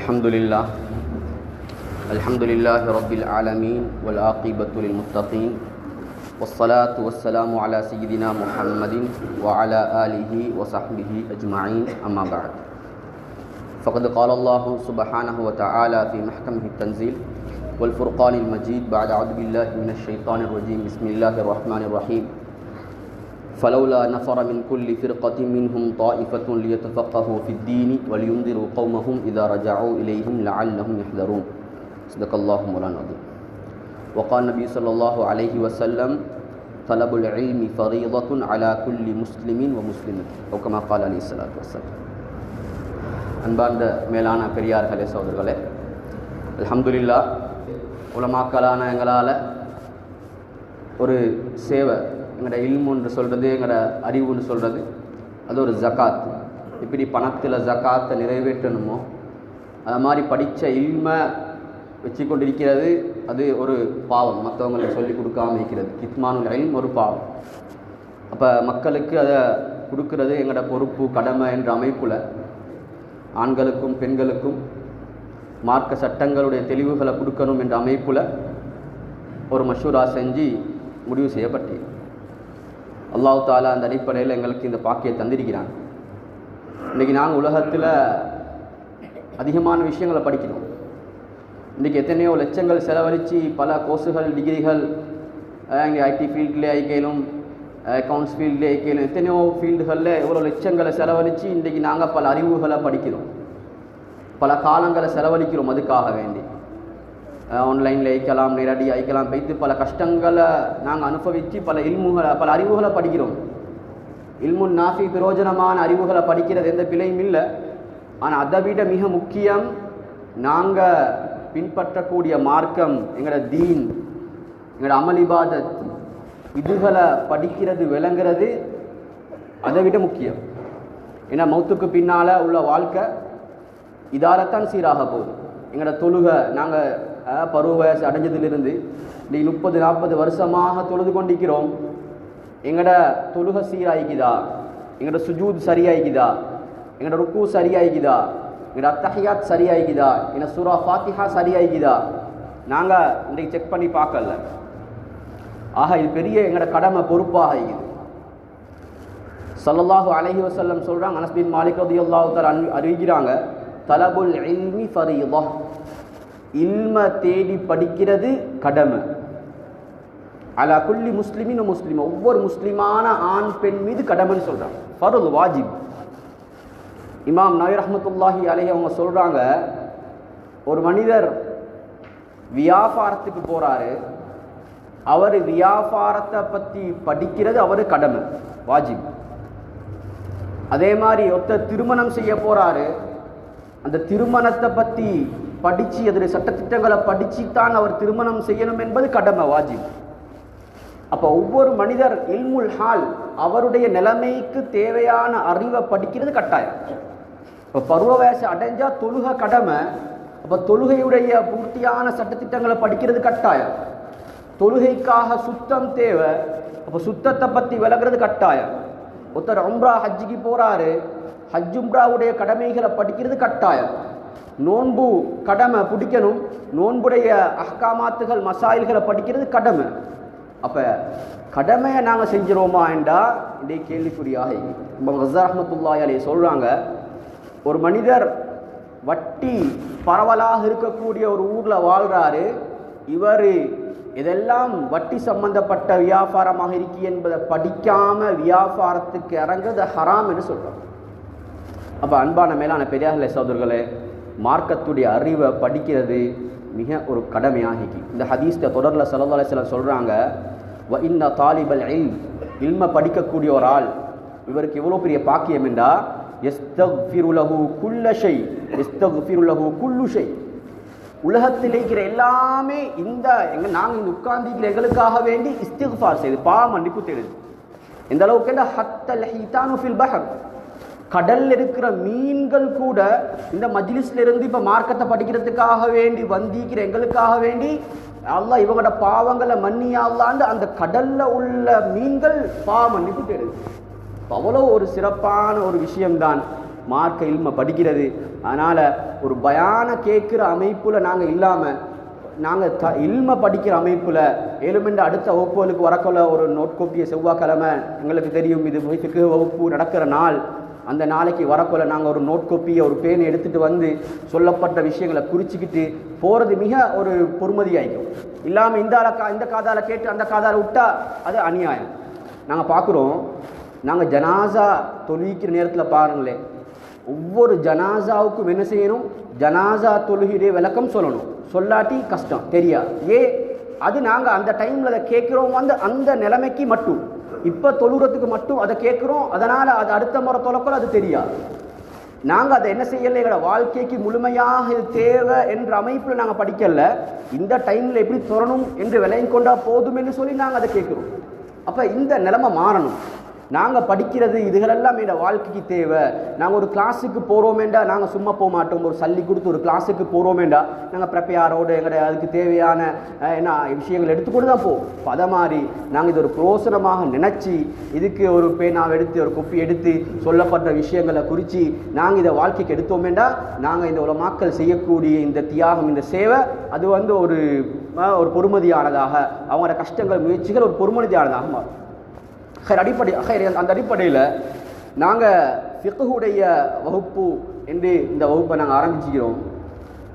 الحمد لله رب العالمين والعاقبة للمتقين والصلاة والسلام على سيدنا محمد وعلى آله وصحبه أجمعين أما بعد فقد قال الله سبحانه وتعالى في محكمه التنزيل والفرقان المجيد بعد أعوذ بالله من الشيطان الرجيم بسم الله الرحمن الرحيم فلولا نفر من كل فرقة منهم طائفة ليتفقهوا في الدين ولينذروا قومهم إذا رجعوا إليهم لعلهم يحذرون صدق الله مولانا العظيم وقال النبي صلى الله عليه وسلم طلب العلم فريضة على كل مسلم ومسلمة أو كما قال عليه الصلاة والسلام அன்பார்ந்த மேலான பெரியார்களே சகோதரர்களே, அல்ஹம்துலில்லாஹ் உலமாக்களான எங்களால் ஒரு சேவை, எங்களோட இல்முன்னு சொல்கிறது, எங்களோட அறிவுன்னு சொல்கிறது, அது ஒரு ஜக்காத். இப்படி பணத்தில் ஜக்காத்தை நிறைவேற்றணுமோ அது மாதிரி படித்த இல்மை வச்சு கொண்டிருக்கிறது அது ஒரு பாவம். மற்றவங்களுக்கு சொல்லிக் கொடுக்காமல் இருக்கிறது கித்மானுல் இல்ம் ஒரு பாவம். அப்போ மக்களுக்கு அதை கொடுக்கறது எங்களோட பொறுப்பு, கடமை என்ற அமைப்பில் ஆண்களுக்கும் பெண்களுக்கும் மார்க்க சட்டங்களுடைய தெளிவுகளை கொடுக்கணும் என்ற அமைப்பில் ஒரு மஷூரா செஞ்சு முடிவு செய்யப்பட்டது. அல்லாஹ் தாலா அந்த அடிப்படையில் எங்களுக்கு இந்த பாக்கியை தந்திருக்கிறாங்க. இன்றைக்கி நாங்கள் உலகத்தில் அதிகமான விஷயங்களை படிக்கணும். இன்றைக்கி எத்தனையோ லட்சங்கள் செலவழித்து பல கோர்ஸுகள், டிகிரிகள், இங்கே ஐடி ஃபீல்டில் ஐக்கலும், அக்கௌண்ட்ஸ் ஃபீல்டில் ஐக்கலும், எத்தனையோ ஃபீல்டுகளில் எவ்வளோ லட்சங்களை செலவழித்து இன்றைக்கி நாங்கள் பல அறிவுகளை படிக்கிறோம், பல காலங்களை செலவழிக்கிறோம். அதுக்காக வேண்டி ஆன்லைனில் ஐக்கலாம், நேரடி ஐக்கலாம் வைத்து பல கஷ்டங்களை நாங்கள் அனுபவித்து பல இல்முகளை, பல அறிவுகளை படிக்கிறோம். இல்முன் நாஃபி, பிரயோஜனமான அறிவுகளை படிக்கிறது எந்த பிழையும் இல்லை. ஆனால் அதை விட மிக முக்கியம் நாங்கள் பின்பற்றக்கூடிய மார்க்கம், எங்களோட தீன், எங்களோட அமல் இபாதத், இதுகளை படிக்கிறது, விளங்குறது அதை விட முக்கியம். ஏன்னா மௌத்துக்கு பின்னால் உள்ள வாழ்க்கை இதால்தான் சீராக போகுது. எங்களோட தொழுகை, நாங்கள் பருவ வயசு அடைஞ்சதிலிருந்து இன்றைக்கி 30-40 வருஷமாக தொழுது கொண்டிருக்கிறோம். எங்களோட தொழுகை சீராகிக்குதா? எங்களோட சுஜூத் சரியாகிக்குதா? எங்களோட ருக்கு சரியாகிக்குதா? எங்களோட அத்தஹியாத் சரியாகிக்குதா? எங்களோட சூரா ஃபாத்திஹா சரியாகிக்குதா? நாங்கள் இன்றைக்கி செக் பண்ணி பார்க்கல. ஆக இது பெரிய எங்களோட கடமை, பொறுப்பாக இருக்குது. ஸல்லல்லாஹு அலைஹி வஸல்லம் சொல்கிறாங்க, அனஸ் பின் மாலிக் ரலியல்லாஹு தஆலா அறிவிக்கிறாங்க, தலபுல் இல்மி ஃபரீதா, இல்மை தேடி படிக்கிறது கடமை. அலா குல்லி முஸ்லிமின் முஸ்லிம், ஒவ்வொரு முஸ்லிமான ஆண் பெண் மீது கடமைன்னு சொல்கிறாங்க. ஃபர்து, வாஜிப். இமாம் நவவி ரஹ்மத்துல்லாஹி அலைஹி அவங்க சொல்கிறாங்க, ஒரு மனிதர் வியாபாரத்துக்கு போகிறாரு, அவர் வியாபாரத்தை பற்றி படிக்கிறது அவர் கடமை, வாஜிப். அதே மாதிரி ஒருத்தர் திருமணம் செய்ய போகிறாரு, அந்த திருமணத்தை பற்றி படித்து அதனுடைய சட்டத்திட்டங்களை படித்து தான் அவர் திருமணம் செய்யணும் என்பது கடமை, வாஜிப். அப்போ ஒவ்வொரு மனிதர் இல்முல் ஹால், அவருடைய நிலைமைக்கு தேவையான அறிவை படிக்கிறது கட்டாயம். இப்போ பருவ வயசு அடைஞ்சால் தொழுகை கடமை. அப்போ தொழுகையுடைய பூர்த்தியான சட்டத்திட்டங்களை படிக்கிறது கட்டாயம். தொழுகைக்காக சுத்தம் தேவை. அப்போ சுத்தத்தை பற்றி விளக்குறது கட்டாயம். ஒருத்தர் உம்ரா ஹஜ்ஜுக்கு போகிறாரு, ஹஜ் உம்ராவுடைய கடமைகளை படிக்கிறது கட்டாயம். நோன்பு கடமை பிடிக்கணும், நோன்புடைய அஹ்காமாத்துகள், மசாயில்களை படிக்கிறது கடமை. அப்போ கடமையை நாங்கள் செஞ்சிரோமா என்றா இன்றைய கேள்விக்குறியாக ரஹ்மத்துல்லாஹி அலைஹி சொல்கிறாங்க, ஒரு மனிதர் வட்டி பரவலாக இருக்கக்கூடிய ஒரு ஊரில் வாழ்கிறாரு, இவர் இதெல்லாம் வட்டி சம்பந்தப்பட்ட வியாபாரமாக இருக்கு என்பதை படிக்காமல் வியாபாரத்துக்கு இறங்குறது ஹராம் என்று சொல்கிறாங்க. அப்போ அன்பான மேலான பெரியார்களே சகோதரர்களே, மார்க்கத்துடைய அறிவை படிக்கிறது மிக ஒரு கடமையாகி. இந்த ஹதீஸ்ல தொடரில் ஸல்லல்லாஹு அலைஹி வஸல்லம் சொல்கிறாங்க, வ இன்ன தாலிபல் இல்ம், இல்மை படிக்கக்கூடிய ஒரு ஆள், இவருக்கு எவ்வளோ பெரிய பாக்கியம் என்றா, யஸ்தக்ஃபிரு லஹு குல்ல ஷை, யஸ்தக்ஃபிரு லஹு குல்லு ஷை, உலகத்தில் இருக்கிற எல்லாமே நாங்கள் இந்த உட்கார்ந்திருக்கிற எங்களுக்காக வேண்டி இஸ்திக்ஃபார் செய்து பாவ மன்னிப்பு தேடுது. எந்த அளவுக்கு ஹத்தல் ஹீதானு ஃபில் பஹர், கடலில் இருக்கிற மீன்கள் கூட இந்த மஜ்லிஸ்ல இருந்து இப்போ மார்க்கத்தை படிக்கிறதுக்காக வேண்டி வந்திருக்கிற எங்களுக்காக வேண்டி அல்லாஹ் இவங்களோட பாவங்களை மன்னியா அல்லாண்டு அந்த கடல்ல உள்ள மீன்கள் பாவ மன்னிப்பு தேடுது. அவ்வளோ ஒரு சிறப்பான ஒரு விஷயம்தான் மார்க்க இல்மை படிக்கிறது. அதனால் ஒரு பயான கேட்குற அமைப்பில் நாங்கள் இல்லாமல் நாங்கள் இல்மை படிக்கிற அமைப்பில் ஏழுமென்று அடுத்த வகுப்புகளுக்கு வரக்குள்ள ஒரு நோட் கோப்பியை செவ்வாய்க்கிழமை எங்களுக்கு தெரியும் இது ஃபிக்ஹ் வகுப்பு நடக்கிற நாள், அந்த நாளைக்கு வரக்குள்ள நாங்கள் ஒரு நோட் கோப்பியை ஒரு பேனை எடுத்துகிட்டு வந்து சொல்லப்பட்ட விஷயங்களை குறிச்சிக்கிட்டு போகிறது மிக ஒரு பொறுமதியாயிக்கும். இல்லாமல் இந்த காதால் கேட்டு அந்த காதால் விட்டால் அது அநியாயம். நாங்கள் பார்க்குறோம், நாங்கள் ஜனாசா தொழுகிற நேரத்தில் பாருங்களேன், ஒவ்வொரு ஜனாசாவுக்கும் என்ன செய்யணும், ஜனாசா தொழுகிற விளக்கம் சொல்லணும். சொல்லாட்டி கஷ்டம் தெரியாது. அது நாங்கள் அந்த டைமில் அதை கேட்குறோம், அந்த நிலைமைக்கு மட்டும் இப்போ தொழுகிறதுக்கு மட்டும் அதை கேட்குறோம். அதனால் அது அடுத்த முறை தொலைக்கொள்ள அது தெரியாது. நாங்கள் அதை என்ன செய்யலை, எங்களோட வாழ்க்கைக்கு முழுமையாக இது தேவை என்ற அமைப்பில் நாங்கள் படிக்கல. இந்த டைமில் எப்படி தொடரணும் என்று விலையும் கொண்டா போதும் என்று சொல்லி நாங்கள் அதை கேட்குறோம். அப்போ இந்த நிலைமை மாறணும். நாங்கள் படிக்கிறது இதுகளெல்லாம் எங்கள் வாழ்க்கைக்கு தேவை. நாங்கள் ஒரு கிளாஸுக்கு போகிறோமேண்டா நாங்கள் சும்மா போக மாட்டோம். ஒரு சல்லி கொடுத்து ஒரு கிளாஸுக்கு போகிறோமேண்டா நாங்கள் ப்ரிப்பேரோடு எங்களுடைய அதுக்கு தேவையான என்ன விஷயங்கள் எடுத்துக்கொண்டு தான் போவோம். இப்போ அதை மாதிரி நாங்கள் இது ஒரு பிரோசனமாக நினச்சி இதுக்கு ஒரு பேனாவை எடுத்து ஒரு கொப்பி எடுத்து சொல்லப்பட்ட விஷயங்களை குறித்து நாங்கள் இதை வாழ்க்கைக்கு எடுத்தோமேண்டா நாங்கள் இந்த உலமாக்கள் செய்யக்கூடிய இந்த தியாகம், இந்த சேவை அது ஒரு பொறுமதியானதாக, அவங்களோட கஷ்டங்கள் முயற்சிகள் ஒரு பொறுமதியானதாக மாறும். அந்த அடிப்படையில் நாங்கள் ஃபிக்ஹுடைய வகுப்பு என்று இந்த வகுப்பை நாங்கள் ஆரம்பிச்சுக்கிறோம்.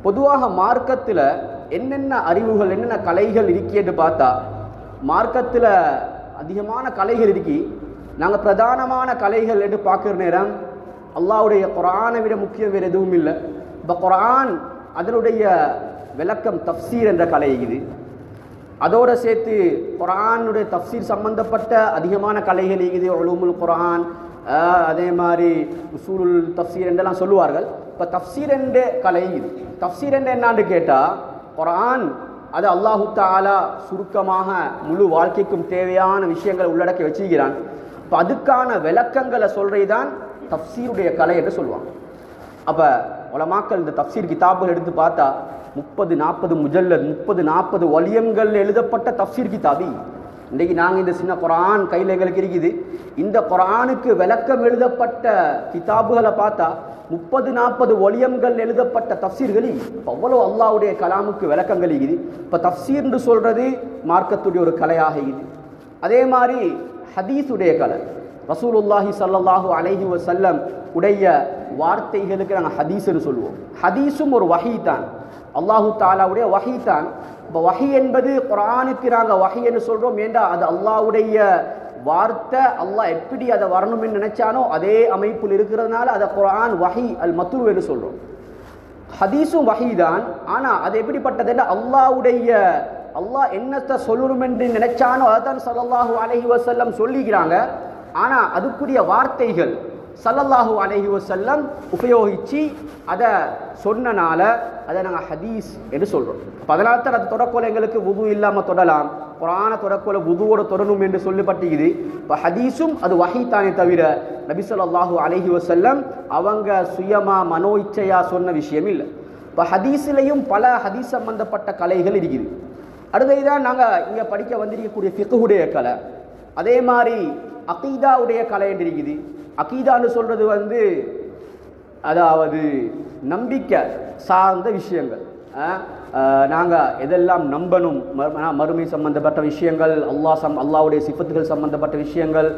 பொதுவாக மார்க்கத்தில் என்னென்ன அறிவுகள் என்னென்ன கலைகள் இருக்கேன்னு பார்த்தா மார்க்கத்தில் அதிகமான கலைகள் இருக்கி. நாங்கள் பிரதானமான கலைகள் என்று பார்க்குற நேரம் அல்லாஹ்வுடைய குர்ஆனை விட முக்கியம் வேறு எதுவும் இல்லை. இப்போ குர்ஆன் அதனுடைய விளக்கம் தஃப்சீர் என்ற கலை இது. அதோடு சேர்த்து குர்ஆனுடைய தஃப்சீர் சம்பந்தப்பட்ட அதிகமான கலைகள் இருக்குது. உலூமுல் குர்ஆன், அதே மாதிரி உசூலுல் தஃப்சீர் என்றெல்லாம் சொல்லுவார்கள். இப்போ தஃப்சீர் என்ற கலை இது. தஃப்சீர் என்ற என்னான்னு கேட்டால் குர்ஆன் அது அல்லாஹு தஆலா சுருக்கமாக முழு வாழ்க்கைக்கும் தேவையான விஷயங்களை உள்ளடக்கி வச்சுக்கிறான். இப்போ அதுக்கான விளக்கங்களை சொல்கிறது தான் தஃப்சீருடைய கலை என்று சொல்லுவாங்க. அப்போ உலமாக்கள் இந்த தஃப்சீர் கிதாபுகள் எடுத்து பார்த்தா 30-40 முஜல்லத் 30-40 வலியங்கள் எழுதப்பட்ட தஃப்சீர் கிதாபி. இன்றைக்கி நாங்கள் இந்த சின்ன குர்ஆன் கையில் எங்களுக்கு இருக்குது. இந்த குர்ஆனுக்கு விளக்கம் எழுதப்பட்ட கிதாபுகளை பார்த்தா 30-40 வலியங்கள் எழுதப்பட்ட தஃப்சீர்கள். அவ்வளோ அல்லாஹ்வுடைய கலாமுக்கு விளக்கங்கள் இருக்குது. இப்போ தஃப்சீர்னு சொல்கிறது மார்க்கத்துடைய ஒரு கலையாக இருக்குது. அதே மாதிரி ஹதீஸுடைய கலை, ரசூலுல்லாஹி ஸல்லல்லாஹு அலைஹி வஸல்லம் உடைய வார்த்தைகளுக்கு நாங்கள் ஹதீஸ்ன்னு சொல்லுவோம். ஹதீஸும் ஒரு வஹீ தான், அல்லாஹு தாலாவுடைய வஹீ தான். இப்போ வஹீ என்பது குர்ஆனுக்கு நாங்கள் வஹீ என்று சொல்கிறோம். ஏண்டா அது அல்லாஹ்வுடைய வார்த்தை, அல்லாஹ் எப்படி அதை வரணும்னு நினைச்சானோ அதே அமைப்பில் இருக்கிறதுனால அதை குர்ஆன் வஹீ அல் மத்லூ என்று சொல்கிறோம். ஹதீஸும் வஹீ தான். ஆனால் அது எப்படிப்பட்டதுன்னா அல்லாஹ் என்னத்தை சொல்லணும் என்று நினைச்சானோ அதான் ஸல்லல்லாஹு அலைஹி வஸல்லம் சொல்லிக்கிறாங்க. ஆனால் அதுக்குரிய வார்த்தைகள் ஸல்லல்லாஹு அலைஹி வஸல்லம் உபயோகித்து அதை சொன்னனால அதை நாங்கள் ஹதீஸ் என்று சொல்கிறோம். அப்போ அதனால தான் அது தொடக்கோல எங்களுக்கு வுது இல்லாமல் தொடலாம், குர்ஆனை தொடக்கோல வுதுவோட தொடரும் என்று சொல்லப்பட்டிருக்குது. இப்போ ஹதீஸும் அது வஹீ தானே தவிர நபி ஸல்லல்லாஹு அலைஹி வஸல்லம் அவங்க சுயமா மனோ இச்சையா சொன்ன விஷயம் இல்லை. இப்போ ஹதீஸ்லேயும் பல ஹதீஸ் சம்பந்தப்பட்ட கலைகள் இருக்குது. அடுத்ததுதான் நாங்கள் இங்கே படிக்க வந்திருக்கக்கூடிய ஃபிக்ஹுடைய கலை. அதே மாதிரி அகீதாவுடைய கலை என்று இருக்குது. அகீதான்னு சொல்கிறது அதாவது நம்பிக்கை சார்ந்த விஷயங்கள். நாங்கள் எதெல்லாம் நம்பணும், மறுமை சம்பந்தப்பட்ட விஷயங்கள், அல்லாஹ்வுடைய சிஃபத்துகள் சம்பந்தப்பட்ட விஷயங்கள்,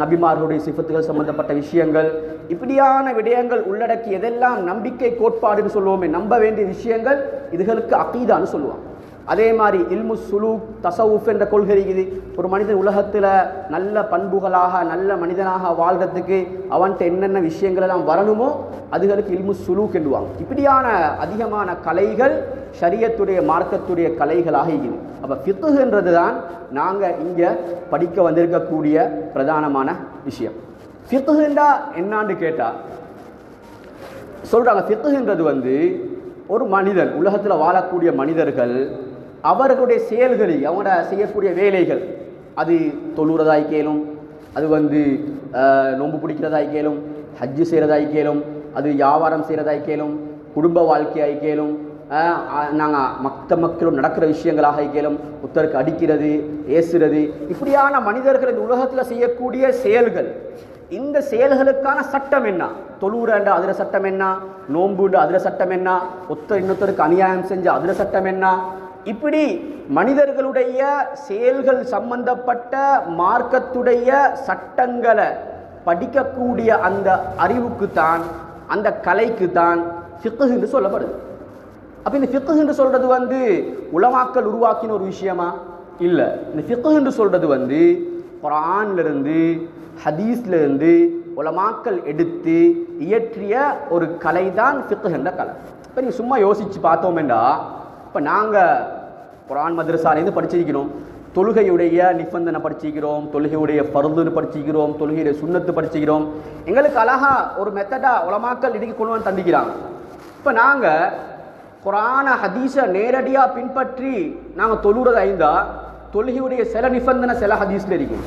நபிமார்களுடைய சிஃபத்துகள் சம்பந்தப்பட்ட விஷயங்கள், இப்படியான விடயங்கள் உள்ளடக்கி எதெல்லாம் நம்பிக்கை கோட்பாடுன்னு சொல்லுவோமே, நம்ப வேண்டிய விஷயங்கள், இதுகளுக்கு அகீதான்னு சொல்லுவாங்க. அதே மாதிரி இல்மு சுலூக் தசவுஃப் என்ற கொள்கை இருக்குது. ஒரு மனிதன் உலகத்தில் நல்ல பண்புகளாக நல்ல மனிதனாக வாழ்கிறதுக்கு அவன்கிட்ட என்னென்ன விஷயங்கள் எல்லாம் வரணுமோ அதுகளுக்கு இல்மு சுலூக் என்றுவாங்க. இப்படியான அதிகமான கலைகள் ஷரியத்துடைய மார்க்கத்துடைய கலைகளாக இருக்குது. அப்போ ஃபிக்ஹுன்றது தான் நாங்கள் இங்கே படிக்க வந்திருக்கக்கூடிய பிரதானமான விஷயம். ஃபிக்ஹுண்டா என்னான்னு கேட்டால் சொல்கிறாங்க, ஃபிக்ஹுன்றது ஒரு மனிதன், உலகத்தில் வாழக்கூடிய மனிதர்கள் அவர்களுடைய செயல்களில் அவங்க செய்யக்கூடிய வேலைகள், அது தொழுறதாய் கேளும், அது நோன்பு பிடிக்கிறதாய் கேளும், ஹஜ்ஜு செய்கிறதாய் கேளும், அது வியாபாரம் செய்கிறதாய் கேளும், குடும்ப வாழ்க்கையாய் கேளும், நாங்கள் மக்களும் நடக்கிற விஷயங்களாக கேளும், ஒருத்தருக்கு அடிக்கிறது ஏசுறது, இப்படியான மனிதர்கள் இந்த உலகத்தில் செய்யக்கூடிய செயல்கள், இந்த செயல்களுக்கான சட்டம் என்ன? தொழுறேன்டா அதில் சட்டம் என்ன, நோம்புண்டு அதில் சட்டம் என்ன, இன்னொருத்தருக்கு அநியாயம் செஞ்ச அதில் சட்டம் என்ன, இப்படி மனிதர்களுடைய செயல்கள் சம்பந்தப்பட்ட மார்க்கத்துடைய சட்டங்களை படிக்கக்கூடிய அந்த அறிவுக்கு தான், அந்த கலைக்கு தான் ஃபிக்ஹ் என்று சொல்லப்படுது. அப்போ இந்த ஃபிக்ஹ் என்று சொல்றது உலமாக்கள் உருவாக்கின ஒரு விஷயமா இல்லை. இந்த ஃபிக்ஹ் என்று சொல்றது குர்ஆன்லிருந்து ஹதீஸ்லிருந்து உலமாக்கள் எடுத்து இயற்றிய ஒரு கலை தான் ஃபிக்ஹ் என்ற கலை. இப்போ நீங்கள் சும்மா யோசிச்சு பார்த்தோம்டா, இப்போ நாங்கள் குர்ஆன் மദ്രஸாலேருந்து படிச்சிருக்கிறோம், தொழுகையுடைய நிபந்தனை படிச்சிக்கிறோம், தொழுகையுடைய ஃபர்துன்னு படிச்சிக்கிறோம், தொழுகையுடைய சுன்னத்து படிச்சிக்கிறோம். எங்களுக்கு அழகா ஒரு மெத்தடாக உலமாக்கள் இன்றைக்கி கொண்டு வந்து தந்திக்கிறாங்க. இப்போ நாங்கள் குர்ஆன ஹதீஸை நேரடியாக பின்பற்றி நாங்கள் தொழுகிறது ஐந்தா, தொழுகையுடைய சில நிபந்தனை சில ஹதீஸில் இருக்கும்,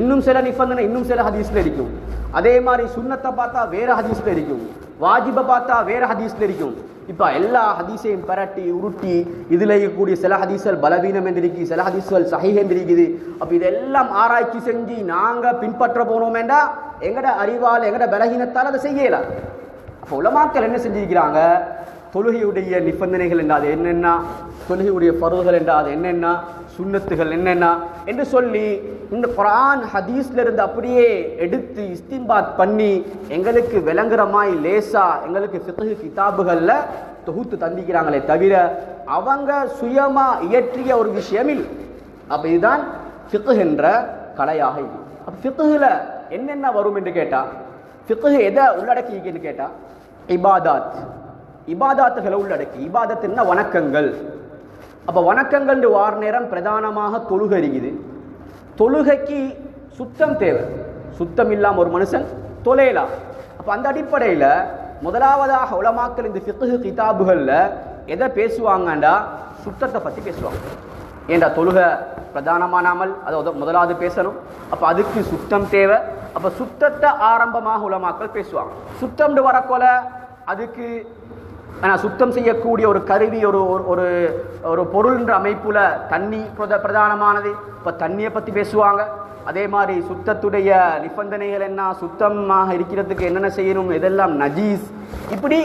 இன்னும் சில நிபந்தனை இன்னும் சில ஹதீஸில் இருக்கும். அதே மாதிரி சுன்னத்தை பார்த்தா வேறு ஹதீஸில் இருக்கும், வாஜிபை பார்த்தா வேறு ஹதீஸில் இருக்கும். இப்போ எல்லா ஹதீஸையும் பரட்டி உருட்டி இதில் இருக்கக்கூடிய சில ஹதீஸ்கள் பலவீனம் என்றிருக்கு, சில ஹதீஸ்கள் சஹீஹ் என்றிருக்குது. அப்போ இதெல்லாம் ஆராய்ச்சி செஞ்சு நாங்கள் பின்பற்ற போனோமேண்டா எங்கட அறிவால் எங்கட பலகீனத்தால் அதை செய்யலாம். அப்போ உலமாக்கள் என்ன செஞ்சிருக்கிறாங்க, தொழுகையுடைய நிபந்தனைகள் என்றால் அது என்னென்ன, தொழுகையுடைய ஃபர்துகள் என்றால் அது என்னென்ன, சுன்னத்துகள் என்னென்ன என்று சொல்லி இந்த குர்ஆன் ஹதீஸ்ல இருந்து அப்படியே எடுத்து இஸ்தின்பாத் பண்ணி எங்களுக்கு விளங்குறமாய் லேசா எங்களுக்கு ஃபிக்ஹ் கிதாபுகளில் தொகுத்து தந்திக்கிறாங்களே தவிர அவங்க சுயமா இயற்றிய ஒரு விஷயம் இல்லை. அப்போ இதுதான் ஃபிக்ஹ் என்ற கலையாக இது. அப்போ ஃபிக்ஹில் என்னென்ன வரும் என்று கேட்டால், ஃபிக்ஹ் எதை உள்ளடக்கின்னு கேட்டால் இபாதாத், இபாதாத்துகளை உள்ளடக்கி. இபாதத்துன்னா வணக்கங்கள். அப்போ வணக்கங்கள் வார நேரம் பிரதானமாக தொழுகை இருக்குது. தொழுகைக்கு சுத்தம் தேவை, சுத்தம் இல்லாமல் ஒரு மனுஷன் தொலையலாம். அப்போ அந்த அடிப்படையில் முதலாவதாக உலமாக்கள் இந்த ஃபிக்ஹ் கிதாபுகளில் எதை பேசுவாங்கண்டா சுத்தத்தை பற்றி பேசுவாங்க. ஏண்டா தொழுகை பிரதானமான அமல், அதை முதலாவது பேசணும். அப்போ அதுக்கு சுத்தம் தேவை. அப்போ சுத்தத்தை ஆரம்பமாக உலமாக்கள் பேசுவாங்க. சுத்தம்னு வரக்கொல அதுக்கு சுத்தம் செய்யக்கூடிய ஒரு கருவி, ஒரு ஒரு ஒரு பொருள்ன்ற அமைப்புல தண்ணி பிரதானமானது. இப்போ தண்ணியை பற்றி பேசுவாங்க. அதே மாதிரி சுத்தத்துடைய நிபந்தனைகள் என்ன, சுத்தமாக இருக்கிறதுக்கு என்னென்ன செய்யணும், இதெல்லாம் நஜீஸ், இப்படி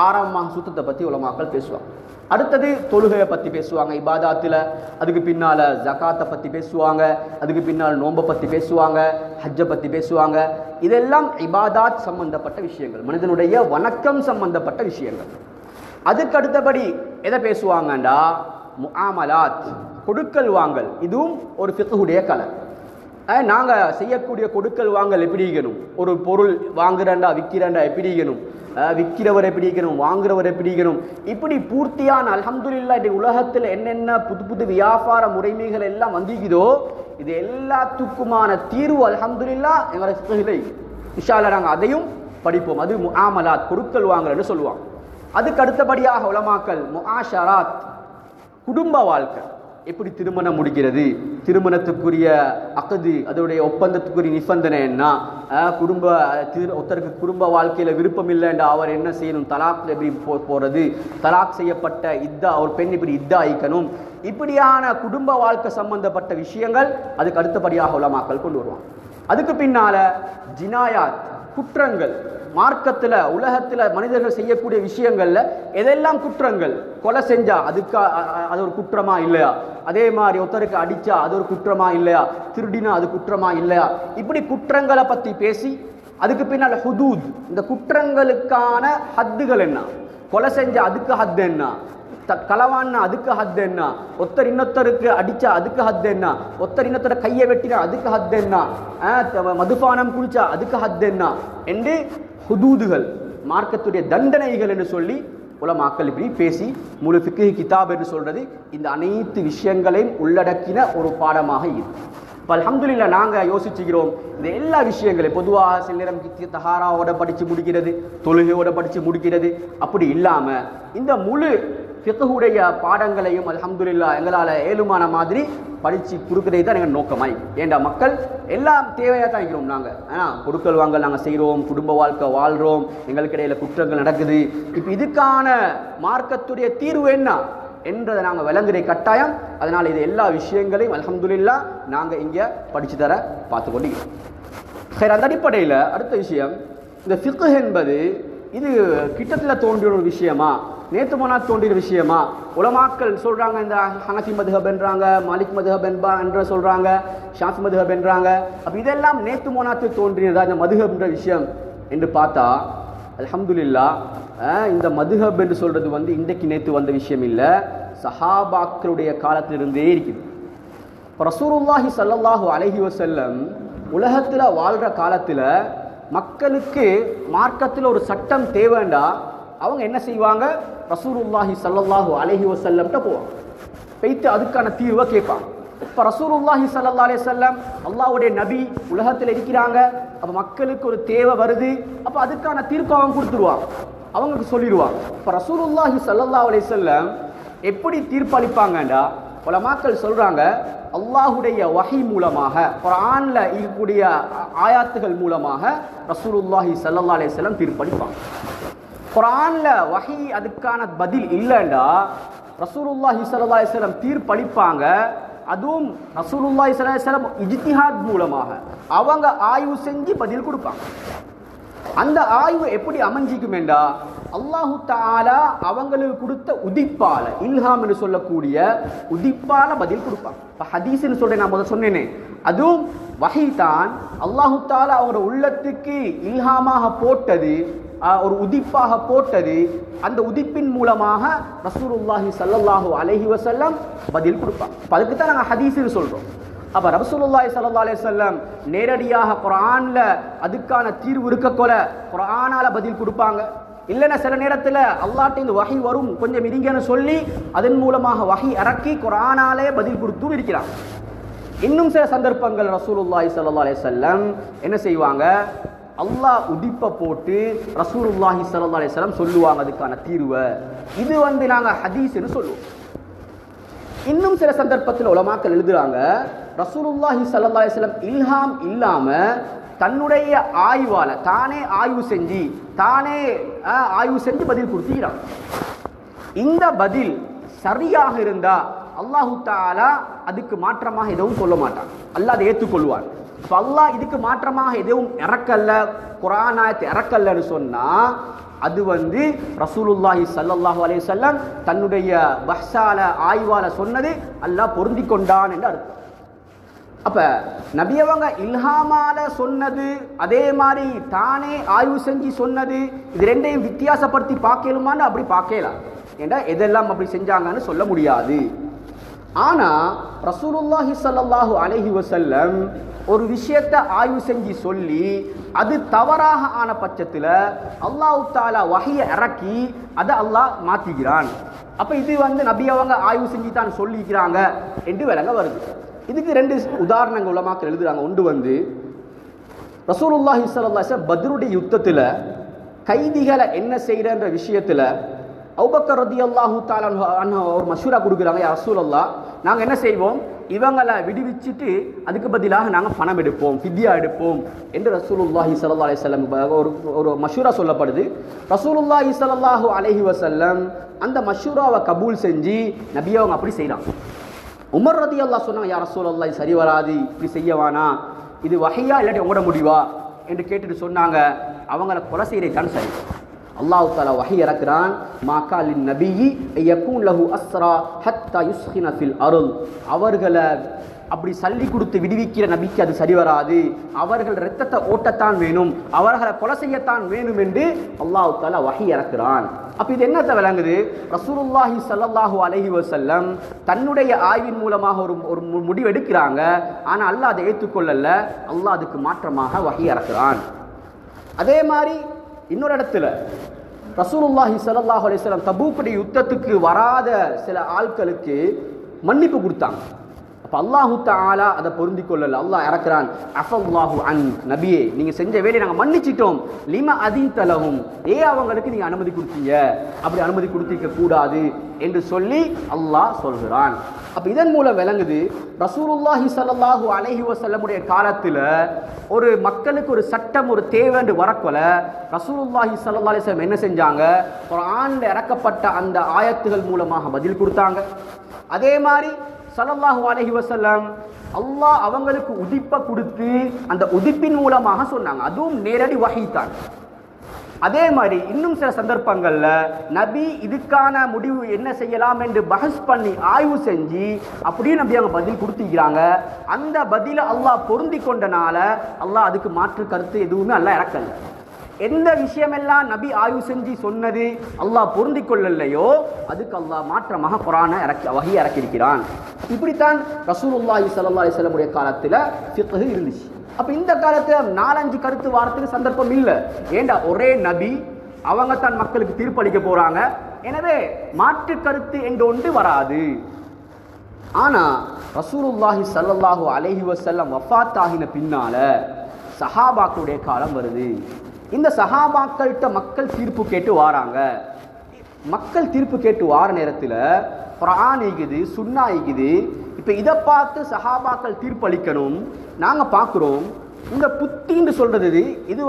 ஆரம்பமாக சுத்தத்தை பற்றி உலமாக்கள் பேசுவாங்க. அடுத்தது தொழுகையை பற்றி பேசுவாங்க இபாதாத்தில். அதுக்கு பின்னால் ஜகாத்தை பற்றி பேசுவாங்க, அதுக்கு பின்னால் நோம்பை பற்றி பேசுவாங்க, ஹஜ்ஜை பற்றி பேசுவாங்க. இதெல்லாம் இபாதாத் சம்பந்தப்பட்ட விஷயங்கள், மனிதனுடைய வணக்கம் சம்பந்தப்பட்ட விஷயங்கள். அதுக்கு அடுத்தபடி எதை பேசுவாங்கண்டா முஆமலாத், கொடுக்கல் வாங்கல். இதுவும் ஒரு ஃபிக்ஹுடைய கலை. நாங்கள் செய்யக்கூடிய கொடுக்கல் வாங்கல் எப்படி இருக்கணும், ஒரு பொருள் வாங்குறேன்டா விற்கிறேன்டா எப்படி இருக்கணும், விற்கிறவர் எப்படி இருக்கணும், வாங்குறவர் எப்படி இருக்கணும், இப்படி பூர்த்தியான அல்ஹம்துலில்லாஹ் இன்றைக்கு உலகத்தில் என்னென்ன புது புது வியாபார முறைமைகள் எல்லாம் வந்திக்குதோ இது எல்லாத்துக்குமான தீர்வு அல்ஹம்துலில்லாஹ் எங்களை ஃபிக்ஹில் இன்ஷா அல்லாஹ் நாங்கள் அதையும் படிப்போம். அது முஆமலாத், கொடுக்கல் வாங்கல்னு சொல்லுவாங்க. அதுக்கு அடுத்தபடியாக உலமாக்கல் முஆஷராத், குடும்ப வாழ்க்கை, எப்படி திருமணம் முடிக்கிறது, திருமணத்துக்குரிய அக்து, அதோடைய ஒப்பந்தத்துக்குரிய நிபந்தனை என்ன, ஒருத்தருக்கு குடும்ப வாழ்க்கையில் விருப்பம் இல்லைன்றா அவர் என்ன செய்யணும், தலாக் எப்படி போகிறது, தலாக் செய்யப்பட்ட இத்தா ஒரு பெண் இப்படி இத்தா ஆயிக்கணும், இப்படியான குடும்ப வாழ்க்கை சம்பந்தப்பட்ட விஷயங்கள் அதுக்கு அடுத்தபடியாக உலமாக்கள் கொண்டு வருவாங்க. அதுக்கு பின்னால ஜினாயாத், குற்றங்கள், மார்க்கத்தில் உலகத்தில் மனிதர்கள் செய்யக்கூடிய விஷயங்கள்ல எதெல்லாம் குற்றங்கள், கொலை செஞ்சா அது ஒரு குற்றமா இல்லையா, அதே மாதிரி ஒருத்தருக்கு அடிச்சா அது ஒரு குற்றமா இல்லையா, திருடினா அது குற்றமா இல்லையா, இப்படி குற்றங்களை பற்றி பேசி அதுக்கு பின்னால் ஹுதூத், இந்த குற்றங்களுக்கான ஹத்துகள் என்ன, கொலை செஞ்சா அதுக்கு ஹத்து என்ன, களவான்னா அதுக்கு ஹத்து என்ன, ஒருத்தர் இன்னொருத்தருக்கு அடிச்சா அதுக்கு ஹத்து என்ன, ஒருத்தர் இன்னொருத்தர கையை வெட்டினா அதுக்கு ஹத்து என்ன, மதுபானம் குடிச்சா அதுக்கு ஹத்து என்ன என்று ஹுதூதுகள், மார்க்கத்துடைய தண்டனைகள் என்று சொல்லி உலமாக்கள் இப்படி பேசி முழு ஃபிக்ஹ் கிதாப் என்று சொல்றது இந்த அனைத்து விஷயங்களையும் உள்ளடக்கின ஒரு பாடமாக இருக்கு. இப்போ அல்ஹம்துலில்லாஹ் நாங்கள் யோசிச்சுக்கிறோம் இந்த எல்லா விஷயங்களையும் பொதுவாக சில நேரம் தஹாராவோட படித்து முடிக்கிறது, தொழுகையோட படித்து முடிக்கிறது, அப்படி இல்லாமல் இந்த முழு ஃபிக்ஹுடைய பாடங்களையும் அல்ஹம்துலில்லாஹ் எங்களால் ஏழுமான மாதிரி படித்து கொடுக்குறதே தான் எங்கள் நோக்கமாய். ஏண்டா மக்கள் எல்லாம் தேவையாக தான் இருக்கிறோம் நாங்கள், கொடுக்கல் வாங்கல் நாங்கள் செய்கிறோம், குடும்ப வாழ்க்கை வாழ்கிறோம், எங்களுக்கு இடையில் குற்றங்கள் நடக்குது. இப்போ இதுக்கான மார்க்கத்துடைய தீர்வு என்ன என்றதை நாங்கள் விளங்குற கட்டாயம். அதனால் இது எல்லா விஷயங்களையும் அல்ஹம்துலில்லாஹ் நாங்கள் இங்கே படித்து தர பார்த்து கொண்டிருக்கிறோம். சரி, அந்த அடிப்படையில் அடுத்த விஷயம், இந்த ஃபிக்ஹ் என்பது இது கிட்டத்தில் தோன்றிய ஒரு விஷயமா, நேற்று மோனாத் தோன்றிய விஷயமா? உலமாக்கள் சொல்றாங்க இந்த ஹனஃபி மதுஹப் என்றாங்க, மாலிக் மதுஹப் என்று சொல்றாங்க, ஷாஃபி மதுஹப் என்றாங்க. அப்ப இதெல்லாம் நேற்று மோனாத்து தோன்றியதா இந்த மதுஹப் என்ற விஷயம் என்று பார்த்தா, அல்ஹம்துலில்லாஹ் இந்த மதுஹப் என்று சொல்றது இன்றைக்கு நேற்று வந்த விஷயம் இல்லை, சஹாபாக்களுடைய காலத்திலிருந்தே இருக்குது. இப்போ ரசூலுல்லாஹி ஸல்லல்லாஹு அலைஹி வஸல்லம் உலகத்தில் வாழ்கிற காலத்தில் மக்களுக்கு மார்க்கத்தில் ஒரு சட்டம் தேவைண்டா அவங்க என்ன செய்வாங்க? ரசூலுல்லாஹி ஸல்லல்லாஹு அலைஹி வஸல்லம்கிட்ட போவாங்க, போய்த்து அதுக்கான தீர்வை கேட்பாங்க. இப்போ ரசூலுல்லாஹி ஸல்லல்லாஹு அலைஹி வஸல்லம் அல்லாஹ்வுடைய நபி உலகத்தில் இருக்கிறாங்க. அப்போ மக்களுக்கு ஒரு தேவை வருது, அப்போ அதுக்கான தீர்ப்பு அவங்க கொடுத்துருவாங்க, அவங்களுக்கு சொல்லிடுவாங்க. இப்போ ரசூலுல்லாஹி ஸல்லல்லாஹு அலைஹி வஸல்லம் எப்படி தீர்ப்பளிப்பாங்கண்டா, உலமாக்கள் சொல்றாங்க அல்லாஹுடைய வஹி மூலமாக, குர்ஆன்ல இருக்கக்கூடிய ஆயாத்துகள் மூலமாக ரசூலுல்லாஹி ஸல்லல்லாஹு அலைஹி வஸல்லம் தீர்ப்பளிப்பாங்க. குர்ஆன்ல வஹி அதுக்கான பதில் இல்லைண்டா ரசூலுல்லாஹி ஸல்லல்லாஹு அலைஹி வஸல்லம் தீர்ப்பளிப்பாங்க. அதுவும் ரசூலுல்லாஹி ஸல்லல்லாஹு அலைஹி வஸல்லம் இஜ்திஹாத் மூலமாக அவங்க ஆய்வு செஞ்சு பதில் கொடுப்பாங்க. அந்த ஆய்வு எப்படி அமைஞ்சிக்குமேண்டா, அல்லாஹு தஆலா அவங்களுக்கு கொடுத்த உதிப்பால, இல்ஹாம் என்று சொல்லக்கூடிய உதிப்பால பதில் கொடுப்பாங்க. இப்போ ஹதீஸ்னு சொல்றேன், நான் முதல்ல சொன்னேனே, அதுவும் வஹி தான். அல்லாஹு தஆலா அவங்களோட உள்ளத்துக்கு இல்ஹாமாக போட்டது, ஒரு உதிப்பாக போட்டது. அந்த உதிப்பின் மூலமாக ரசூலுல்லாஹி ஸல்லல்லாஹு அலைஹி வஸல்லம் பதில் கொடுப்பாங்க. அதுக்கு தான் நாங்கள் ஹதீஸ்னு சொல்றோம். அப்ப ரசூலுல்லாஹி ஸல்லல்லாஹு அலைஹி வஸல்லம் நேரடியாக குர்ஆன்ல அதுக்கான தீர்வு இருக்கக்கொல குர்ஆனால பதில் கொடுப்பாங்க. இல்லைன்னா சில நேரத்தில் அல்லாஹ்ட்ட இந்த வஹி வரும் கொஞ்சம் இருங்கன்னு சொல்லி அதன் மூலமாக வஹி இறக்கி குர்ஆனாலே பதில் கொடுத்து இருக்கிறாங்க. இன்னும் சில சந்தர்ப்பங்கள் ரசூலுல்லாஹி ஸல்லல்லாஹு அலைஹி வஸல்லம் என்ன செய்வாங்க, அல்லாஹ் உதிப்பை போட்டு ரசூலுல்லாஹி ஸல்லல்லாஹு அலைஹி வஸல்லம் சொல்லுவாங்க அதுக்கான தீர்வை. இது நாங்கள் ஹதீஸ்னு சொல்லுவோம். இன்னும் சில சந்தர்ப்பத்தில் உலமாக்கள் எழுதுறாங்க, ரசூலுல்லாஹி ஸல்லல்லாஹு அலைஹி வஸல்லம் இல்ஹாம் இல்லாம தன்னுடைய ஆய்வால தானே ஆய்வு செஞ்சு பதில் கொடுத்துக்கிறாங்க. இந்த பதில் சரியாக இருந்தா அல்லாஹு தஆலா அதுக்கு மாற்றமாக எதுவும் சொல்ல மாட்டான், அல்லாஹ் அதை ஏற்றுக்கொள்வான். இப்போ அல்லாஹ் இதுக்கு மாற்றமாக எதுவும் இறக்கல்ல, குர்ஆன் ஆயத்தை இறக்கல்லன்னு சொன்னா அது ரசூலுல்லாஹி ஸல்லல்லாஹு அலைஹி வஸல்லம் தன்னுடைய பஹ்ஸால ஆய்வால சொன்னது அல்லாஹ் பொருந்தி கொண்டான் என்று அர்த்தம். அப்ப நபி அவங்க இல்ஹாமால சொன்னது அதே மாதிரி தானே ஆய்வு செஞ்சு சொன்னது, இது ரெண்டையும் வித்தியாசப்படுத்தி பார்க்கலுமான்னு அப்படி பார்க்கலாம். ஏண்டா எதெல்லாம் அப்படி செஞ்சாங்கன்னு சொல்ல முடியாது. ஆனா ரசூலுல்லாஹி ஸல்லல்லாஹு அலைஹி வஸல்லம் ஒரு விஷயத்தை ஆய்வு செஞ்சு சொல்லி அது தவறாக ஆன பட்சத்தில் அல்லாஹ் தஆலா வஹியை இறக்கி அதை அல்லாஹ் மாத்திக்கிறான். அப்ப இது நபி அவங்க ஆய்வு செஞ்சு தான் சொல்லிக்கிறாங்க என்று விளங்க வருது. இதுக்கு ரெண்டு உதாரணங்கள் உலமாக்கள் எழுதுறாங்க. ஒன்று ரசூலுல்லாஹி ஸல்லல்லாஹு அலைஹி வஸல்லம் பத்ருடைய யுத்தத்தில் கைதிகளை என்ன செய்யறன்ற விஷயத்தில் அபூபக்கர் ரலியல்லாஹு தஆலா அன்ஹு ஒரு மஷூரா கொடுக்குறாங்க, யா ரசூலல்லாஹ் நாங்கள் என்ன செய்வோம், இவங்களை விடுவிச்சுட்டு அதுக்கு பதிலாக நாங்கள் பணம் எடுப்போம், ஃபித்யா எடுப்போம் என்று ரசூலுல்லாஹி ஸல்லல்லாஹு அலைஹி வஸல்லம் ஒரு மஷூரா சொல்லப்படுது. ரசூலுல்லாஹி ஸல்லல்லாஹு அலைஹி வஸல்லம் அந்த மஷூராவை கபூல் செஞ்சு நபி அவங்க அப்படி செய்கிறாங்க. உமர் ரலியல்லாஹு சொன்னாங்க, யா ரசூலல்லாஹ் சரி வராது, இப்படி செய்யவானா, இது வஹியா இல்லாட்டி உங்களோட முடிவா என்று கேட்டுட்டு சொன்னாங்க, அவங்கள கொலை செய்யறதுதான் சரி. அல்லாஹ் தஆலா வஹி இறக்குறான், மா காலின் நபியி யகூன் லஹு அஸ்ரா ஹத்தா யுஸ்கின ஃபில் அர்ல். அவர்களை அப்படி சல்லி கொடுத்து விடுவிக்கிற நபிக்கு அது சரி வராது, அவர்கள் இரத்தத்தை ஓட்டத்தான் வேணும், அவர்களை கொலை செய்யத்தான் வேணும் என்று அல்லாஹ் தஆலா வஹி இறக்குறான். அப்ப இது என்னத்தை விளங்குது, ரசூலுல்லாஹி ஸல்லல்லாஹு அலைஹி வஸல்லம் தன்னுடைய ஆய்வின் மூலமாக ஒரு முடிவு எடுக்கிறாங்க. ஆனா அல்லாஹ் அதை ஏற்றுக்கொள்ளல, அல்லாஹ் அதுக்கு மாற்றமாக வஹி இறக்குறான். அதே மாதிரி இன்னொரு இடத்துல ரசூலுல்லாஹி ஸல்லல்லாஹு அலைஹி வஸல்லம் தபூக்குடைய யுத்தத்துக்கு வராத சில ஆட்களுக்கு மன்னிப்பு கொடுத்தாங்க. அப்ப அல்லாஹு தஆலா அதை பொருந்தி கொள்ளல, அல்லாஹ் இறக்குறான், அஃபல்லாஹு அன், நபியே நீங்க செஞ்ச வேலையை நாங்கள் மன்னிச்சிட்டோம், லிமா அதீத லஹும், அவங்களுக்கு நீங்க அனுமதி கொடுத்தீங்க, அப்படி அனுமதி கொடுத்திருக்க கூடாது என்று சொல்லி அல்லாஹ் சொல்கிறான். அப்ப இதன் மூலம் விளங்குது ரசூலுல்லாஹி ஸல்லல்லாஹு அலைஹி வஸல்லமுடைய காலத்துல ஒரு மக்களுக்கு ஒரு சட்டம் ஒரு தேவைன்னு வரக்கொல ரசூலுல்லாஹி ஸல்லல்லாஹு அலைஹி வஸல்லம் என்ன செஞ்சாங்க, குர்ஆன்ல இறக்கப்பட்ட அந்த ஆயத்துகள் மூலமாக பதில் கொடுத்தாங்க. அதே மாதிரி ஸல்லல்லாஹு அலைஹி வஸல்லம் அல்லாஹ் அவங்களுக்கு உதிப்பை கொடுத்து அந்த உதிப்பின் மூலமாக சொன்னாங்க, அதுவும் நேரடி வஹி தான். அதே மாதிரி இன்னும் சில சந்தர்ப்பங்கள்ல நபி இதுக்கான முடிவு என்ன செய்யலாம் என்று பஹஸ் பண்ணி ஆய்வு செஞ்சு அப்படியே நபி அவங்க பதில் கொடுத்திருக்கிறாங்க. அந்த பதில அல்லாஹ் பொருந்தி கொண்டனால அல்லாஹ் அதுக்கு மாற்று கருத்து எதுவுமே அல்லாஹ் இறக்கல. எந்த விஷயமெல்லாம் நபி ஆய்வு செஞ்சு சொன்னது அல்லாஹ் பொருந்தி கொள்ளலையோ அதுக்கு அல்லாஹ் மாற்றமாக குர்ஆனை வஹி இறக்கியிருக்கிறான். இப்படித்தான் ரசூலுல்லாஹி ஸல்லல்லாஹு அலைஹி வஸல்லம் உடைய காலத்துல ஃபிக்ஹ் இருந்துச்சு. அப்ப இந்த காலத்துல 4-5 கருத்து வாரத்துக்கு சந்தர்ப்பம் இல்லை. ஏண்டா ஒரே நபி அவங்க தான் மக்களுக்கு தீர்ப்பளிக்க போறாங்க. எனவே மாற்று கருத்து என்று ஒன்று வராது. ஆனா ரசூலுல்லாஹி ஸல்லல்லாஹு அலைஹி வஸல்லம் வஃபாத் ஆகின பின்னால சஹாபாக்களுடைய காலம் வருது. இந்த சஹாபாக்கள்கிட்ட மக்கள் தீர்ப்பு கேட்டு வாராங்க. மக்கள் தீர்ப்பு கேட்டு வார நேரத்தில் குர்ஆன் இருக்குது, சுன்னா இருக்குது. இப்போ இதை பார்த்து சஹாபாக்கள் தீர்ப்பளிக்கணும். நாங்கள் பார்க்குறோம் இந்த புத்தின்னு சொல்றது இது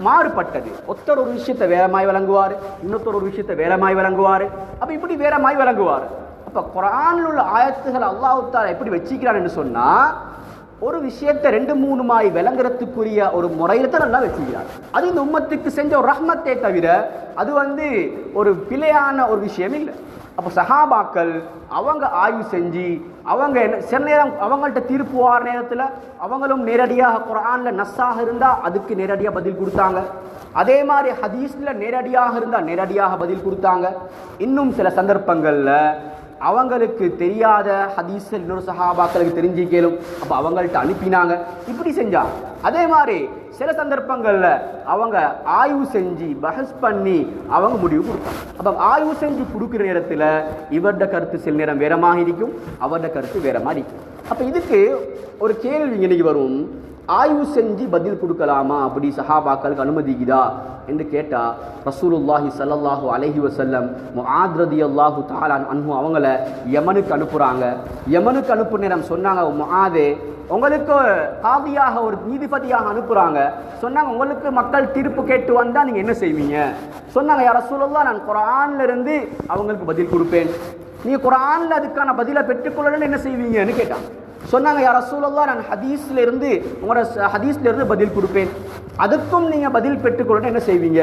மாறுபட்டது. ஒருத்தர் ஒரு விஷயத்தை வேறமாய் விளங்குவார், இன்னொருத்தர் ஒரு விஷயத்தை வேறமாய் விளங்குவார். அப்போ இப்படி வேறமாய் விளங்குவார். அப்போ குர்ஆனில் உள்ள ஆயத்துகள் அல்லாஹ் தஆலா எப்படி வச்சிக்கிறான்னு சொன்னால் ஒரு விஷயத்தை 2-3 மாய் விளங்குறதுக்குரிய ஒரு முறையில் தான் நல்லா வச்சுக்கிறார். அது இந்த உம்மத்துக்கு செஞ்ச ஒரு ரஹ்மத்தை தவிர அது ஒரு பிழையான ஒரு விஷயம் இல்லை. அப்போ சஹாபாக்கள் அவங்க ஆய்வு செஞ்சு அவங்க சில நேரம் அவங்கள்ட்ட தீர்ப்பு வார நேரத்தில் அவங்களும் நேரடியாக குர்ஆனில் நஸ்ஸாக இருந்தால் அதுக்கு நேரடியாக பதில் கொடுத்தாங்க. அதே மாதிரி ஹதீஸில் நேரடியாக இருந்தால் நேரடியாக பதில் கொடுத்தாங்க. இன்னும் சில சந்தர்ப்பங்களில் அவங்களுக்கு தெரியாத ஹதீஸ் இன்னொரு சஹாபாக்களுக்கு தெரிஞ்சு கேளும், அப்போ அவங்கள்ட்ட அனுப்பினாங்க. இப்படி செஞ்சாங்க. அதே மாதிரி சில சந்தர்ப்பங்களில் அவங்க ஆய்வு செஞ்சு பஹஸ் பண்ணி அவங்க முடிவு கொடுத்தாங்க. அப்போ ஆய்வு செஞ்சு கொடுக்குற நேரத்தில் இவருடைய கருத்து சில நேரம் வேறமாக இருக்கும், அவருடைய கருத்து வேறமாக இருக்கும். அப்போ இதுக்கு ஒரு கேள்வி இன்னைக்கு வரும், ஆய்வு செஞ்சு பதில் கொடுக்கலாமா, அப்படி சஹாபாக்களுக்கு அனுமதிக்குதா என்று கேட்டால் ரசூலுல்லாஹி ஸல்லல்லாஹு அலைஹி வஸல்லம் முஆத் ரலியல்லாஹு தஆலா அன்ஹு அவங்கள யமனுக்கு அனுப்புகிறாங்க. யமனுக்கு அனுப்புற நேரம் சொன்னாங்க, முஆதே உங்களுக்கு காதியாக ஒரு நீதிபதியாக அனுப்புகிறாங்க. சொன்னாங்க, உங்களுக்கு மக்கள் தீர்ப்பு கேட்டு வந்தால் நீங்கள் என்ன செய்வீங்க? சொன்னாங்க, யா ரசூலுல்லாஹ் நான் குர்ஆன்ல இருந்து அவங்களுக்கு பதில் கொடுப்பேன். நீங்கள் குர்ஆன்ல அதுக்கான பதிலை பெற்றுக்கொள்ளணும்னு என்ன செய்வீங்கன்னு கேட்டாங்க. சொன்னாங்க, யா ரசூலுல்லாஹ் நான் ஹதீஸ்ல இருந்து பதில் கொடுப்பேன். அதுக்கும் நீங்க பதில் பெற்றுக்கொள்ளணும் என்ன செய்வீங்க?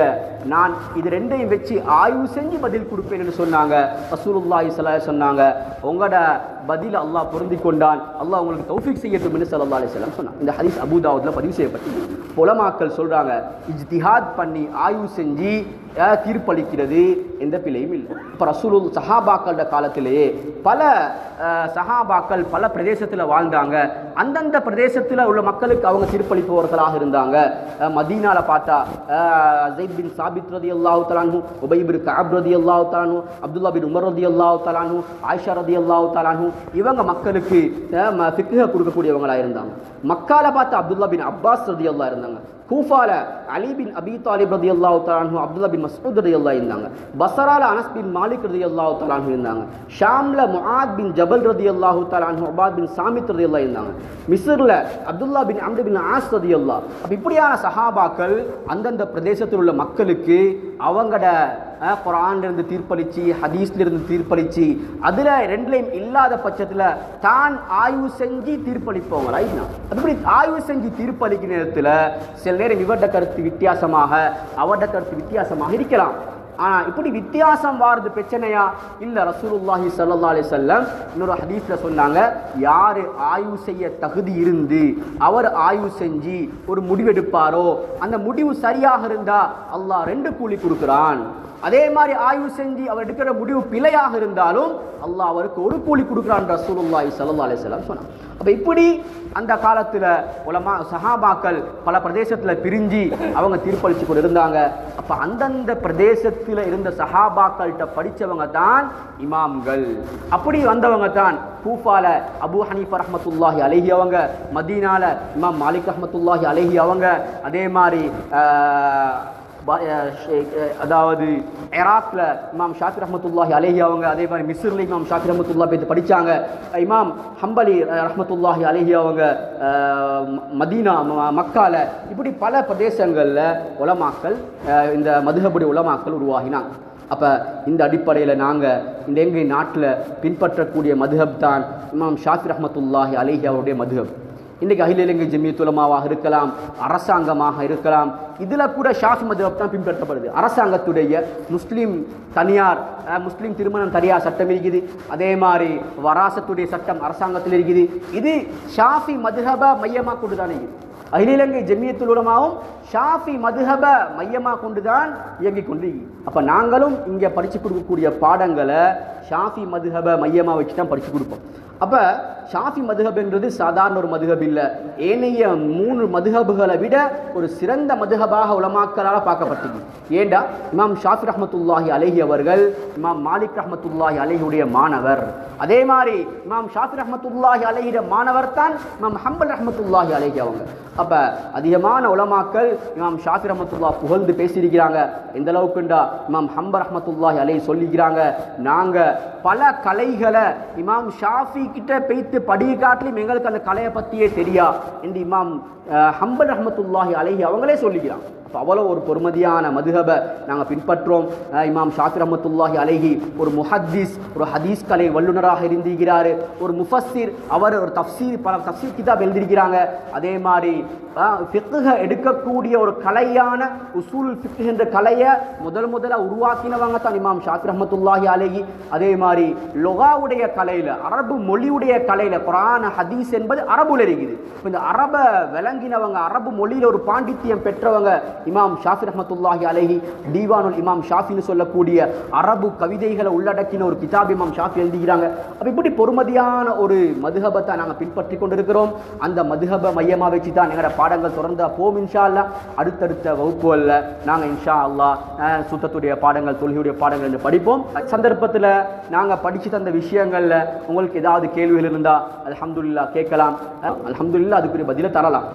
நான் இது ரெண்டையும் வச்சு ஆய்வு செஞ்சு பதில் கொடுப்பேன் என்று சொன்னாங்க. ரசூலுல்லாஹி ஸல்லல்லாஹு அலைஹி சொன்னாங்க, உங்களோட பதில் அல்லாஹ் பொருந்தி கொண்டான், அல்லாஹ் உங்களுக்கு தௌஃபீக் செய்யட்டும் என்று ஸல்லல்லாஹு அலைஹி வஸல்லம் சொன்னாங்க. இந்த ஹதீஸ் அபூ தாவூத்ல பதிவு செய்யப்பட்டது. உலமாக்கள் சொல்றாங்க, இஜ்திஹாத் பண்ணி ஆய்வு செஞ்சு தீர்ப்பளிக்கிறது எந்த பிழையும் இல்லை. இப்போ சஹாபாக்களோட காலத்திலேயே பல சஹாபாக்கள் பல பிரதேசத்தில் வாழ்ந்தாங்க. அந்தந்த பிரதேசத்தில் உள்ள மக்களுக்கு அவங்க தீர்ப்பளிப்பவர்களாக இருந்தாங்க. மதீனால பார்த்தா ஸைத் பின் சாபித் ரலியல்லாஹு தஆலா அன்ஹு, உபய் பின் கஅப் ரலியல்லாஹு தஆலா அன்ஹு, அப்துல்லா பின் உமர் ரலியல்லாஹு தஆலா அன்ஹு, ஆயிஷா ரலியல்லாஹு தஆலா அன்ஹு, இவங்க மக்களுக்கு ஃபிக்ஹ் கொடுக்கக்கூடியவங்களா இருந்தாங்க. மக்கால பார்த்தா அப்துல்லா பின் அப்பாஸ் ரலியல்லாஹு இருந்தாங்க. கூஃபால அலி பின் அபி தாலிப் ரலியல்லாஹு தஆலா அன்ஹு, அப்துல்லா பின் மஸ்ஊத் ரலியல்லாஹு இருந்தாங்க. பஸ்ரால அனஸ் பின் மாலிக் ரலியல்லாஹு தஆலா அன்ஹு இருந்தாங்க. ஷாம்ல முஆத் பின் ஜபல் ரலியல்லாஹு தஆலா அன்ஹு, உபாத் பின் சாமித் ரலியல்லாஹு இருந்தாங்க. மிஸ்ர்ல அப்துல்லா பின் அம்ர் பின் ஆஸ் ரலியல்லாஹு. அப்ப இப்படியான சஹாபாக்கள் அந்தந்த பிரதேசத்தில் உள்ள மக்களுக்கு அவங்களோட குர்ஆன்ல இருந்து தீர்ப்பளிச்சு ஹதீஸ்ல இருந்து தீர்ப்பளிச்சு அதுல ரெண்டுலையும் இல்லாத பட்சத்துல தான் ஆய்வு செஞ்சு தீர்ப்பளிப்பவங்களா இருந்தாங்க. அதுபடி ஆய்வு செஞ்சு தீர்ப்பளிக்கிற நேரத்தில் சில நேரம் இவருடைய கருத்து வித்தியாசமாக அவருடைய கருத்து வித்தியாசமாக இருக்கலாம். ஆனால் இப்படி வித்தியாசம் வாரது பிரச்சனையா இல்லை. ரசூலுல்லாஹி ஸல்லல்லாஹு அலைஹி வஸல்லம் இன்னொரு ஹதீஸ்ல சொன்னாங்க, யாரு ஆய்வு செய்ய தகுதி இருந்து அவர் ஆய்வு செஞ்சு ஒரு முடிவெடுப்பாரோ அந்த முடிவு சரியாக இருந்தா அல்லாஹ் 2 கூலி கொடுக்குறான். அதே மாதிரி ஆய்வு செஞ்சு அவர் எடுக்கிற முடிவு பிழையாக இருந்தாலும் அல்லாஹ் அவருக்கு 1 கூலி கொடுக்குறான் ரசூலுல்லாஹி ஸல்லல்லாஹு அலைஹி வஸல்லம் சொன்னாங்க. அப்போ இப்படி அந்த காலத்தில் உலமா சஹாபாக்கள் பல பிரதேசத்தில் பிரிஞ்சு அவங்க தீர்ப்பளிச்சு கொண்டு இருந்தாங்க. அப்போ அந்தந்த பிரதேசத்தில் இருந்த சஹாபாக்கள்கிட்ட படித்தவங்க தான் இமாம்கள். அப்படி வந்தவங்க தான் கூஃபால அபூ ஹனீஃபா ரஹ்மத்துல்லாஹி அலைஹி அவங்க, மதீனால இமாம் மாலிக் ரஹ்மத்துல்லாஹி அலைஹி அவங்க, அதே மாதிரி அதாவது இராக்ல இமாம் ஷாஃபி ரஹ்மத்துல்லாஹி அலைஹி அவங்க, அதே மாதிரி மிஸ்ர்ல இமாம் ஷாஃபி ரஹ்மத்துல்லாஹி போய் படித்தாங்க. இமாம் ஹம்பலி ரஹ்மத்துல்லாஹி அலைஹி அவங்க மதீனா மக்கால, இப்படி பல பிரதேசங்களில் உலமாக்கள் இந்த மதுஹபுடைய உலமாக்கள் உருவாகினாங்க. அப்போ இந்த அடிப்படையில் நாங்கள் இந்த எங்கள் நாட்டில் பின்பற்றக்கூடிய மதுஹப் தான் இமாம் ஷாஃபி ரஹ்மத்துல்லாஹி அலைஹி அவருடைய மதுஹப். இன்றைக்கு அகில இலங்கை ஜமியத்துல் உலமாவாக இருக்கலாம், அரசாங்கமாக இருக்கலாம், இதில் கூட ஷாஃபி மதுஹப் தான் பின்பற்றப்படுது. அரசாங்கத்துடைய முஸ்லீம் திருமணம் தனியார் சட்டம் இருக்குது. அதே மாதிரி வராசத்துடைய சட்டம் அரசாங்கத்தில் இருக்குது. இது ஷாஃபி மதுஹப மையமாக கொண்டு தான் இருக்குது. அகில இலங்கை ஜமியத்துல் உலமாவும் ஷாஃபி மதுஹப மையமாக கொண்டு தான் இயங்கிக் கொண்டு. அப்போ நாங்களும் இங்கே படித்து கொடுக்கக்கூடிய பாடங்களை ஷாஃபி மதுஹப மையமாக வச்சு தான் படித்து கொடுப்போம். அப்போ ஷாஃபி மதுஹப்ன்றது சாதாரண ஒரு மதுஹப் இல்லை. ஏனைய 3 மதுஹபுகளை விட ஒரு சிறந்த மதுஹபாக உலமாக்களால் பார்க்கப்பட்டது. ஏண்டா இமாம் ஷாஃபி ரஹ்மத்துல்லாஹி அலைஹி அவர்கள் இமாம் மாலிக் ரஹ்மத்துல்லாஹி அலைஹியுடைய மாணவர். அதே மாதிரி இமாம் ஷாஃபி ரஹ்மத்துல்லாஹி அலைஹியுடைய மாணவர் தான் இமாம் ஹம்பல் ரஹ்மத்துல்லாஹி அலைஹி அவங்க. அப்போ அதிகமான உலமாக்கள் இமாம் ஷாஃபி ரஹ்மத்துல்லாஹ் புகழ்ந்து பேசியிருக்கிறாங்க. எந்த அளவுக்குண்டா இமாம் ஹம்பல் ரஹ்மத்துல்லாஹி அலைஹி சொல்லிக்கிறாங்க, நாங்கள் பல கலைகளை இமாம் ஷாஃபி கிட்ட பேய்த்து படிய காட்டிலும் எங்களுக்கு அந்த கலையை பற்றியே தெரியா என்று இமாம் ஹம்பல் ரஹ்மத்துல்லாஹி அலைஹி அவங்களே சொல்லிக்கிறாங்க. அப்போ அவ்வளோ ஒரு பொறுமதியான மதுஹபை நாங்கள் பின்பற்றோம். இமாம் ஷாஃபி ரஹ்மத்துல்லாஹி அலைஹி ஒரு முஹத்திஸ், ஒரு ஹதீஸ் கலை வல்லுநராக இருந்திருக்கிறார். ஒரு முஃபஸ்ஸிர், அவர் ஒரு பல தஃப்சீர் கிதாப் எழுதியிருக்கிறாங்க. அதே மாதிரி ஃபிக்ஹ எடுக்கக்கூடிய ஒரு கலையான உசூல் ஃபிக்ஹ் என்ற கலையை முதல்ல உருவாக்கினவங்க தான் இமாம் ஷாஃபி ரஹ்மத்துல்லாஹி அலைஹி. அதே மாதிரி லொகாவுடைய கலையில், அரபு மொழியுடைய கலையில், குர்ஆன் ஹதீஸ் என்பது அரபுல இருக்குது. இந்த அரபை விளங்கினவங்க, அரபு மொழியில் ஒரு பாண்டித்தியம் பெற்றவங்க இமாம் ஷாஃபி ரஹ்மத்துல்லாஹி அலைஹி. தீவானுல் இமாம் ஷாஃபின்னு சொல்லக்கூடிய அரபு கவிதைகளை உள்ளடக்கின ஒரு கிதாப் இமாம் ஷாஃபி எழுதிக்கிறாங்க. அப்போ இப்படி பொறுமதியான ஒரு மதுஹபத்தை நாங்கள் பின்பற்றி கொண்டிருக்கிறோம். அந்த மதுஹபை மையமாக வச்சு தான் எங்களோட பாடங்கள் தொடர்ந்து போகும். இன்ஷா அல்லாஹ் அடுத்தடுத்த வகுப்புகளில் நாங்கள் இன்ஷா அல்லாஹ் சுத்தத்துடைய பாடங்கள், தொழுகையுடைய பாடங்கள் என்று படிப்போம். சந்தர்ப்பத்தில் நாங்கள் படித்து தந்த விஷயங்களில் உங்களுக்கு ஏதாவது கேள்விகள் இருந்தால் அல்ஹம்துலில்லாஹ் கேட்கலாம். அல்ஹம்துலில்லாஹ் அதுக்குரிய பதிலை தரலாம்.